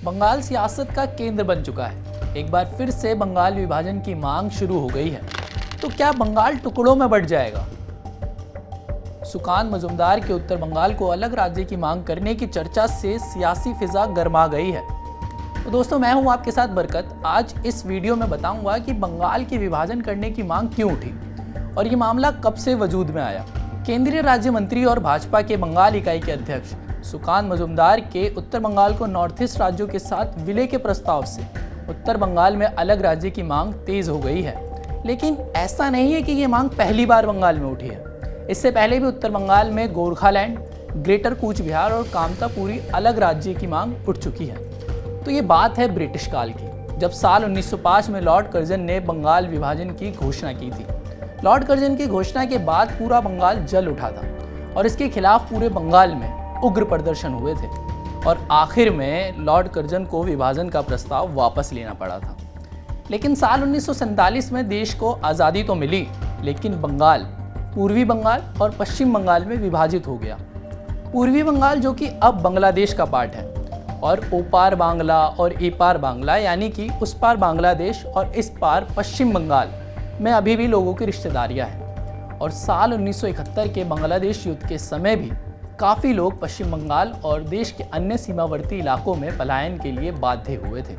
बंगाल सियासत का केंद्र बन चुका है। एक बार फिर से बंगाल विभाजन की मांग शुरू हो गई है। तो क्या बंगाल टुकड़ों में बंट जाएगा? सुकांत मजूमदार के उत्तर बंगाल को अलग राज्य की मांग करने की चर्चा से सियासी फिजा गर्मा गई है। तो दोस्तों, मैं हूं आपके साथ बरकत। आज इस वीडियो में बताऊंगा कि बंगाल की विभाजन करने की मांग क्यों उठी और ये मामला कब से वजूद में आया। केंद्रीय राज्य मंत्री और भाजपा के बंगाल इकाई के अध्यक्ष सुकांत मजूमदार के उत्तर बंगाल को नॉर्थ ईस्ट राज्यों के साथ विलय के प्रस्ताव से उत्तर बंगाल में अलग राज्य की मांग तेज हो गई है। लेकिन ऐसा नहीं है कि ये मांग पहली बार बंगाल में उठी है। इससे पहले भी उत्तर बंगाल में गोरखालैंड, ग्रेटर कूच बिहार और कामतापुरी अलग राज्य की मांग उठ चुकी है। तो ये बात है ब्रिटिश काल की, जब साल 1905 में लॉर्ड कर्जन ने बंगाल विभाजन की घोषणा की थी। लॉर्ड कर्जन की घोषणा के बाद पूरा बंगाल जल उठा था और इसके खिलाफ पूरे बंगाल में उग्र प्रदर्शन हुए थे और आखिर में लॉर्ड कर्जन को विभाजन का प्रस्ताव वापस लेना पड़ा था। लेकिन साल 1947 में देश को आज़ादी तो मिली, लेकिन बंगाल पूर्वी बंगाल और पश्चिम बंगाल में विभाजित हो गया। पूर्वी बंगाल, जो कि अब बांग्लादेश का पार्ट है, और ओपार बांग्ला और एपार बांग्ला, यानी कि उस पार बांग्लादेश और इस पार पश्चिम बंगाल में अभी भी लोगों की रिश्तेदारियां हैं। और साल 1971 के बांग्लादेश युद्ध के समय भी काफ़ी लोग पश्चिम बंगाल और देश के अन्य सीमावर्ती इलाकों में पलायन के लिए बाध्य हुए थे।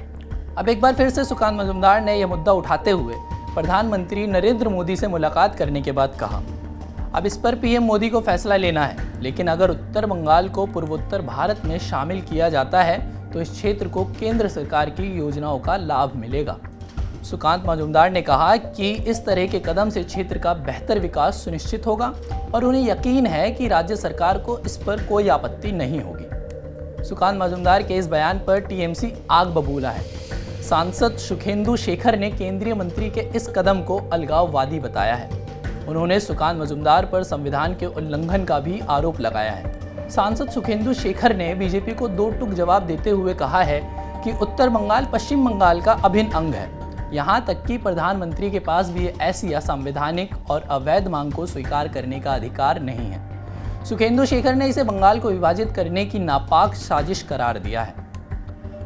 अब एक बार फिर से सुकांत मजूमदार ने यह मुद्दा उठाते हुए प्रधानमंत्री नरेंद्र मोदी से मुलाकात करने के बाद कहा, अब इस पर पीएम मोदी को फैसला लेना है, लेकिन अगर उत्तर बंगाल को पूर्वोत्तर भारत में शामिल किया जाता है तो इस क्षेत्र को केंद्र सरकार की योजनाओं का लाभ मिलेगा। सुकांत मजूमदार ने कहा कि इस तरह के कदम से क्षेत्र का बेहतर विकास सुनिश्चित होगा और उन्हें यकीन है कि राज्य सरकार को इस पर कोई आपत्ति नहीं होगी। सुकांत मजूमदार के इस बयान पर टीएमसी आग बबूला है। सांसद सुखेंदु शेखर ने केंद्रीय मंत्री के इस कदम को अलगाववादी बताया है। उन्होंने सुकांत मजूमदार पर संविधान के उल्लंघन का भी आरोप लगाया है। सांसद सुखेंदु शेखर ने बीजेपी को दो टूक जवाब देते हुए कहा है कि उत्तर बंगाल पश्चिम बंगाल का अभिन्न अंग है। यहाँ तक कि प्रधानमंत्री के पास भी ऐसी असंवैधानिक और अवैध मांग को स्वीकार करने का अधिकार नहीं है। सुखेंदु शेखर ने इसे बंगाल को विभाजित करने की नापाक साजिश करार दिया है।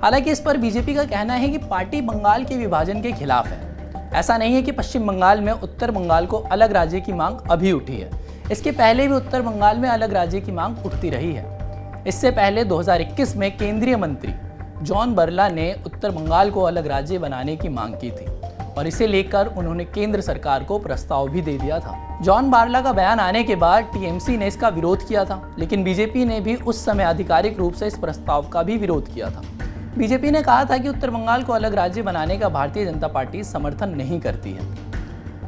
हालांकि इस पर बीजेपी का कहना है कि पार्टी बंगाल के विभाजन के खिलाफ है। ऐसा नहीं है कि पश्चिम बंगाल में उत्तर बंगाल को अलग राज्य की मांग अभी उठी है। इसके पहले भी उत्तर बंगाल में अलग राज्य की मांग उठती रही है। इससे पहले 2021 में केंद्रीय मंत्री जॉन बरला ने उत्तर बंगाल को अलग राज्य बनाने की मांग की थी और इसे लेकर उन्होंने केंद्र सरकार को प्रस्ताव भी दे दिया था। जॉन बारला का बयान आने के बाद टीएमसी ने इसका विरोध किया था, लेकिन बीजेपी ने भी उस समय आधिकारिक रूप से इस प्रस्ताव का भी विरोध किया था। बीजेपी ने कहा था कि उत्तर बंगाल को अलग राज्य बनाने का भारतीय जनता पार्टी समर्थन नहीं करती है।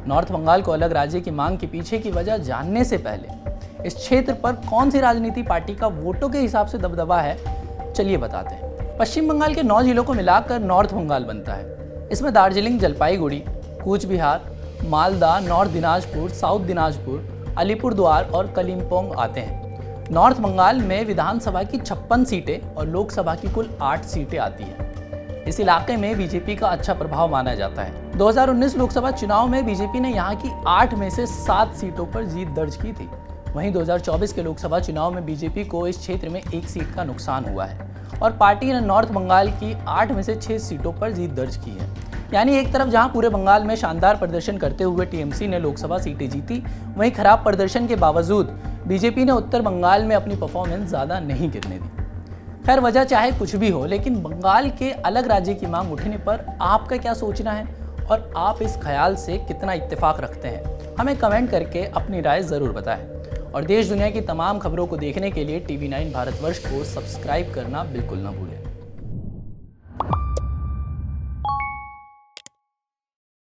नॉर्थ बंगाल को अलग राज्य की मांग के पीछे की वजह जानने से पहले इस क्षेत्र पर कौन सी राजनीतिक पार्टी का वोटों के हिसाब से दबदबा है, चलिए बताते हैं। पश्चिम बंगाल के 9 जिलों को मिलाकर नॉर्थ बंगाल बनता है। इसमें दार्जिलिंग, जलपाईगुड़ी, कूच बिहार, मालदा, नॉर्थ दिनाजपुर, साउथ दिनाजपुर, अलीपुरद्वार और कलिम्पोंग आते हैं। नॉर्थ बंगाल में विधानसभा की 56 सीटें और लोकसभा की कुल 8 सीटें आती हैं। इस इलाके में बीजेपी का अच्छा प्रभाव माना जाता है। 2019 लोकसभा चुनाव में बीजेपी ने यहाँ की 8 में से 7 सीटों पर जीत दर्ज की थी। वहीं 2024 के लोकसभा चुनाव में बीजेपी को इस क्षेत्र में 1 सीट का नुकसान हुआ है और पार्टी ने नॉर्थ बंगाल की 8 में से 6 सीटों पर जीत दर्ज की है। यानी एक तरफ जहां पूरे बंगाल में शानदार प्रदर्शन करते हुए टीएमसी ने लोकसभा सीटें जीती, वहीं खराब प्रदर्शन के बावजूद बीजेपी ने उत्तर बंगाल में अपनी परफॉर्मेंस ज़्यादा नहीं गिरने दी। खैर, वजह चाहे कुछ भी हो, लेकिन बंगाल के अलग राज्य की मांग उठने पर आपका क्या सोचना है और आप इस ख्याल से कितना इत्तेफाक रखते हैं, हमें कमेंट करके अपनी राय ज़रूर बताएं। और देश दुनिया की तमाम खबरों को देखने के लिए TV9 भारतवर्ष को सब्सक्राइब करना बिल्कुल ना भूलें।